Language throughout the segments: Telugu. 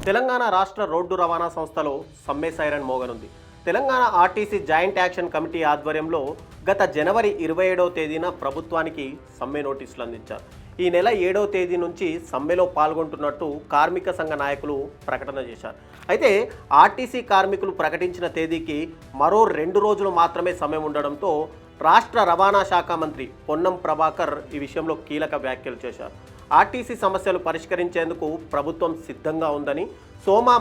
తెలంగాణ రాష్ట్ర రోడ్డు రవాణా సంస్థలో సమ్మె సైరన్ మోగనుంది. Telangana RTC joint action committee ఆధ్వర్యంలో గత జనవరి 27వ తేదీన ప్రభుత్వానికి సమ్మె నోటీసులు అందించారు. ఈ నెల 7వ తేదీ నుంచి సమ్మెలో పాల్గొంటున్నట్టు కార్మిక సంఘ నాయకులు ప్రకటన చేశారు. అయితే ఆర్టీసీ కార్మికులు ప్రకటించిన తేదీకి మరో 2 రోజులు మాత్రమే సమయం ఉండడంతో రాష్ట్ర రవాణా శాఖ మంత్రి పొన్నం ప్రభాకర్ ఈ విషయంలో కీలక వ్యాఖ్యలు చేశారు. ఆర్టీసీ సమస్యలు పరిష్కరించేందుకు ప్రభుత్వం సిద్ధంగా ఉందని,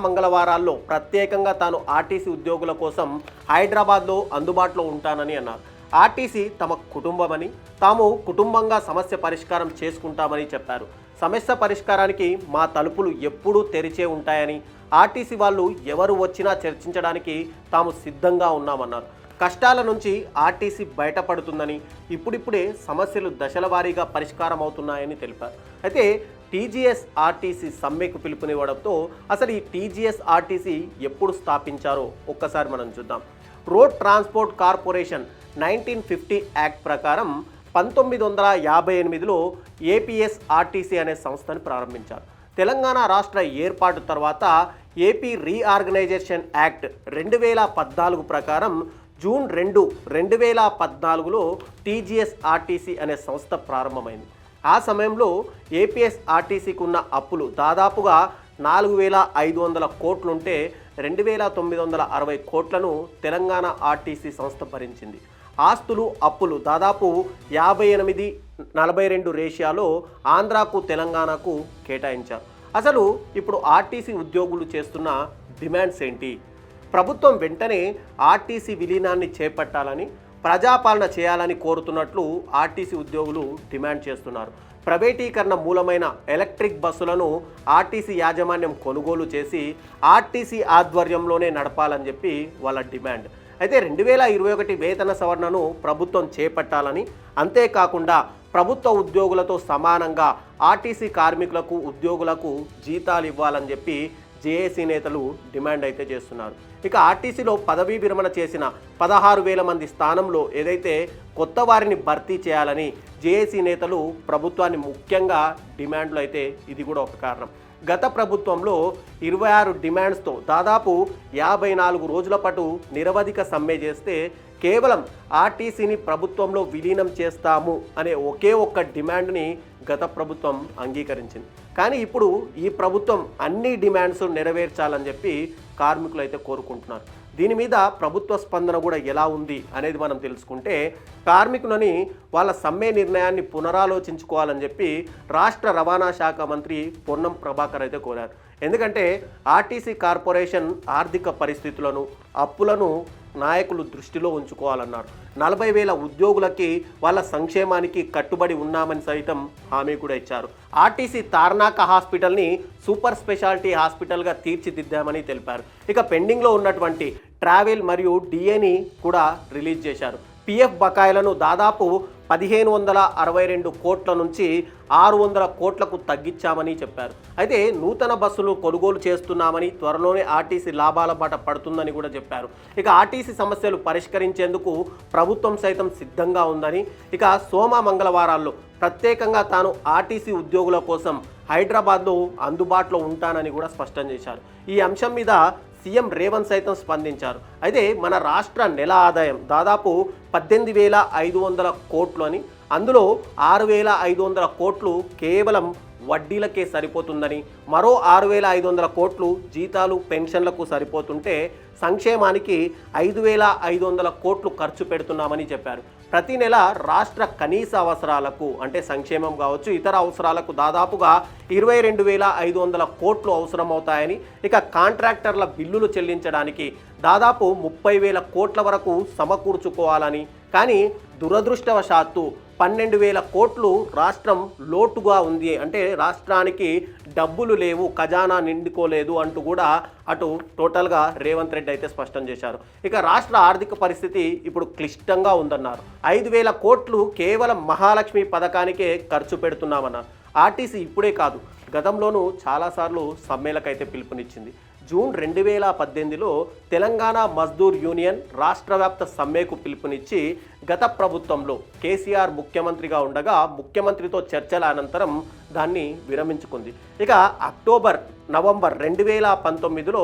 మంగళవారాల్లో ప్రత్యేకంగా తాను ఆర్టీసీ ఉద్యోగుల కోసం హైదరాబాద్లో అందుబాటులో ఉంటానని అన్నారు. ఆర్టీసీ తమ కుటుంబమని, తాము కుటుంబంగా సమస్య పరిష్కారం చేసుకుంటామని చెప్పారు. సమస్య పరిష్కారానికి మా తలుపులు ఎప్పుడూ తెరిచే ఉంటాయని, ఆర్టీసీ వాళ్ళు ఎవరు వచ్చినా చర్చించడానికి తాము సిద్ధంగా ఉన్నామన్నారు. కష్టాల నుంచి ఆర్టీసీ బయటపడుతుందని, ఇప్పుడిప్పుడే సమస్యలు దశల వారీగా పరిష్కారం అవుతున్నాయని తెలిపారు. అయితే టీజీఎస్ ఆర్టీసీ సమ్మెకు పిలుపునివ్వడంతో అసలు ఈ టీజీఎస్ ఆర్టీసీ ఎప్పుడు స్థాపించారో ఒక్కసారి మనం చూద్దాం. రోడ్ ట్రాన్స్పోర్ట్ కార్పొరేషన్ 1950 యాక్ట్ ప్రకారం 1958లో ఏపీఎస్ ఆర్టీసీ అనే సంస్థను ప్రారంభించారు. తెలంగాణ రాష్ట్ర ఏర్పాటు తర్వాత ఏపీ రీఆర్గనైజేషన్ యాక్ట్ 2014 ప్రకారం జూన్ 2, 2014లో టీజీఎస్ ఆర్టీసీ అనే సంస్థ ప్రారంభమైంది. ఆ సమయంలో ఏపీఎస్ ఆర్టీసీకి ఉన్న అప్పులు దాదాపుగా 4,500 కోట్లుంటే 2,960 కోట్లను తెలంగాణ ఆర్టీసీ సంస్థ భరించింది. ఆస్తులు అప్పులు దాదాపు 58-42 రేషియోలో ఆంధ్రాకు తెలంగాణకు కేటాయించారు. అసలు ఇప్పుడు ఆర్టీసీ ఉద్యోగులు చేస్తున్న డిమాండ్స్ ఏంటి? ప్రభుత్వం వెంటనే ఆర్టీసీ విలీనాన్ని చేపట్టాలని, ప్రజాపాలన చేయాలని కోరుతున్నట్లు ఆర్టీసీ ఉద్యోగులు డిమాండ్ చేస్తున్నారు. ప్రైవేటీకరణ మూలమైన ఎలక్ట్రిక్ బస్సులను ఆర్టీసీ యాజమాన్యం కొనుగోలు చేసి ఆర్టీసీ ఆధ్వర్యంలోనే నడపాలని చెప్పి వాళ్ళ డిమాండ్. అయితే 2021 వేతన సవరణను ప్రభుత్వం చేపట్టాలని, అంతేకాకుండా ప్రభుత్వ ఉద్యోగులతో సమానంగా ఆర్టీసీ కార్మికులకు, ఉద్యోగులకు జీతాలు ఇవ్వాలని చెప్పి జేఏసీ నేతలు డిమాండ్ అయితే చేస్తున్నారు. ఇక ఆర్టీసీలో పదవీ విరమణ చేసిన 16,000 మంది స్థానంలో ఏదైతే కొత్త వారిని భర్తీ చేయాలని జేఏసీ నేతలు ప్రభుత్వాన్ని ముఖ్యంగా డిమాండ్లు అయితే ఇది కూడా ఒక కారణం. గత ప్రభుత్వంలో 26 డిమాండ్స్తో దాదాపు 54 రోజుల పాటు నిరవధిక సమ్మె చేస్తే కేవలం ఆర్టీసీని ప్రభుత్వంలో విలీనం చేస్తాము అనే ఒకే ఒక్క డిమాండ్ని గత ప్రభుత్వం అంగీకరించింది. కానీ ఇప్పుడు ఈ ప్రభుత్వం అన్ని డిమాండ్స్ నెరవేర్చాలని చెప్పి కార్మికులు అయితే కోరుకుంటున్నారు. దీని మీద ప్రభుత్వ స్పందన కూడా ఎలా ఉంది అనేది మనం తెలుసుకుంటే, కార్మికులని వాళ్ళ సమ్మె నిర్ణయాన్ని పునరాలోచించుకోవాలని చెప్పి రాష్ట్ర రవాణా శాఖ మంత్రి పొన్నం ప్రభాకర్ అయితే కోరారు. ఎందుకంటే ఆర్టీసీ కార్పొరేషన్ ఆర్థిక పరిస్థితులను, అప్పులను నాయకులు దృష్టిలో ఉంచుకోవాలన్నారు. 40,000 ఉద్యోగులకి వాళ్ళ సంక్షేమానికి కట్టుబడి ఉన్నామని సైతం హామీ కూడా ఇచ్చారు. ఆర్టీసీ తార్నాక హాస్పిటల్ని సూపర్ స్పెషాలిటీ హాస్పిటల్గా తీర్చిదిద్దామని తెలిపారు. ఇక పెండింగ్లో ఉన్నటువంటి ట్రావెల్ మరియు డిఏని కూడా రిలీజ్ చేశారు. పిఎఫ్ బకాయిలను దాదాపు 1,562 కోట్ల నుంచి 600 కోట్లకు తగ్గించామని చెప్పారు. అయితే నూతన బస్సులు కొనుగోలు చేస్తున్నామని, త్వరలోనే ఆర్టీసీ లాభాల బాట పడుతుందని కూడా చెప్పారు. ఇక ఆర్టీసీ సమస్యలు పరిష్కరించేందుకు ప్రభుత్వం సైతం సిద్ధంగా ఉందని, ఇక మంగళవారాల్లో ప్రత్యేకంగా తాను ఆర్టీసీ ఉద్యోగుల కోసం హైదరాబాద్లో అందుబాటులో ఉంటానని కూడా స్పష్టం చేశారు. ఈ అంశం మీద సీఎం రేవంత్ సైతం స్పందించారు. అయితే మన రాష్ట్ర నెల ఆదాయం దాదాపు 18,500 కోట్లు అని, అందులో 6,500 కోట్లు కేవలం వడ్డీలకే సరిపోతుందని, మరో 6,500 కోట్లు జీతాలు, పెన్షన్లకు సరిపోతుంటే సంక్షేమానికి 5,500 కోట్లు ఖర్చు పెడుతున్నామని చెప్పారు. ప్రతి నెల రాష్ట్ర కనీస అవసరాలకు అంటే సంక్షేమం కావచ్చు, ఇతర అవసరాలకు దాదాపుగా 22,500 కోట్లు అవసరమవుతాయని, ఇక కాంట్రాక్టర్ల బిల్లులు చెల్లించడానికి దాదాపు 30,000 కోట్ల వరకు సమకూర్చుకోవాలని, కానీ దురదృష్టవశాత్తు 12,000 కోట్లు రాష్ట్రం లోటుగా ఉంది, అంటే రాష్ట్రానికి డబ్బులు లేవు, ఖజానా నిండుకోలేదు అంటూ కూడా అటు టోటల్గా రేవంత్ రెడ్డి అయితే స్పష్టం చేశారు. ఇక రాష్ట్ర ఆర్థిక పరిస్థితి ఇప్పుడు క్లిష్టంగా ఉందన్నారు. 5,000 కోట్లు కేవలం మహాలక్ష్మి పథకానికే ఖర్చు పెడుతున్నామన్నారు. ఆర్టీసీ ఇప్పుడే కాదు, గతంలోనూ చాలాసార్లు సమ్మెలకైతే పిలుపునిచ్చింది. జూన్ 2018లో తెలంగాణ మజ్దూర్ యూనియన్ రాష్ట్ర వ్యాప్త సమ్మెకు పిలుపునిచ్చి గత ప్రభుత్వంలో కేసీఆర్ ముఖ్యమంత్రిగా ఉండగా ముఖ్యమంత్రితో చర్చల అనంతరం దాన్ని విరమించుకుంది. ఇక అక్టోబర్ నవంబర్ 2019లో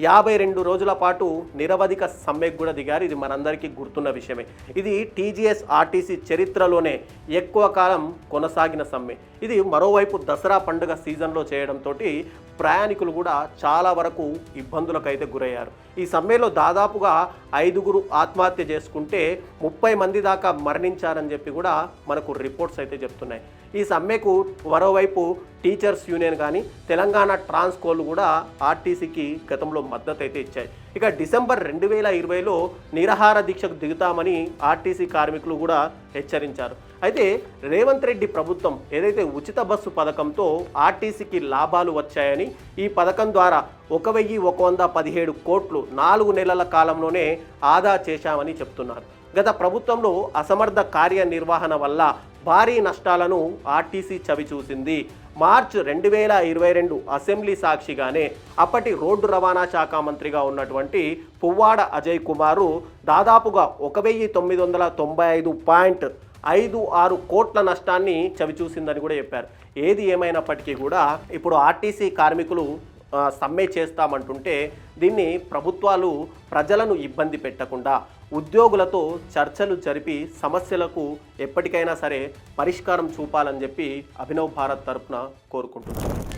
52 రోజుల పాటు నిరవధిక సమ్మెకు కూడా దిగారు. ఇది మనందరికీ గుర్తున్న విషయమే. ఇది టీజీఎస్ ఆర్టీసీ చరిత్రలోనే ఎక్కువ కాలం కొనసాగిన సమ్మె. ఇది మరోవైపు దసరా పండుగ సీజన్లో చేయడంతో ప్రయాణికులు కూడా చాలా వరకు ఇబ్బందులకైతే గురయ్యారు. ఈ సమ్మెలో దాదాపుగా 5గురు ఆత్మహత్య చేసుకుంటే 30 మంది దాకా మరణించారని చెప్పి కూడా మనకు రిపోర్ట్స్ అయితే చెప్తున్నాయి. ఈ సమ్మెకు మరోవైపు టీచర్స్ యూనియన్ కానీ తెలంగాణ ట్రాన్స్కోలు కూడా ఆర్టీసీకి గతంలో మద్దతు అయితే ఇచ్చాయి. ఇక డిసెంబర్ 2020లో నిరాహార దీక్షకు దిగుతామని ఆర్టీసీ కార్మికులు కూడా హెచ్చరించారు. అయితే రేవంత్ రెడ్డి ప్రభుత్వం ఏదైతే ఉచిత బస్సు పథకంతో ఆర్టీసీకి లాభాలు వచ్చాయని, ఈ పథకం ద్వారా 1117 కోట్లు 4 నెలల కాలంలోనే ఆదా చేశామని చెప్తున్నారు. గత ప్రభుత్వంలో అసమర్థ కార్యనిర్వహణ వల్ల భారీ నష్టాలను ఆర్టీసీ చవిచూసింది. మార్చి 2022 అసెంబ్లీ సాక్షిగానే అప్పటి రోడ్డు రవాణా శాఖ మంత్రిగా ఉన్నటువంటి పువ్వాడ అజయ్ కుమారు దాదాపుగా 1995.56 కోట్ల నష్టాన్ని చవిచూసిందని కూడా చెప్పారు. ఏది ఏమైనప్పటికీ కూడా ఇప్పుడు ఆర్టీసీ కార్మికులు సమ్మె చేస్తామంటుంటే దీన్ని ప్రభుత్వాలు ప్రజలను ఇబ్బంది పెట్టకుండా ఉద్యోగులతో చర్చలు జరిపి సమస్యలకు ఎప్పటికైనా సరే పరిష్కారం చూపాలని చెప్పి అభినవ్ భారత్ తరపున కోరుకుంటున్నాను.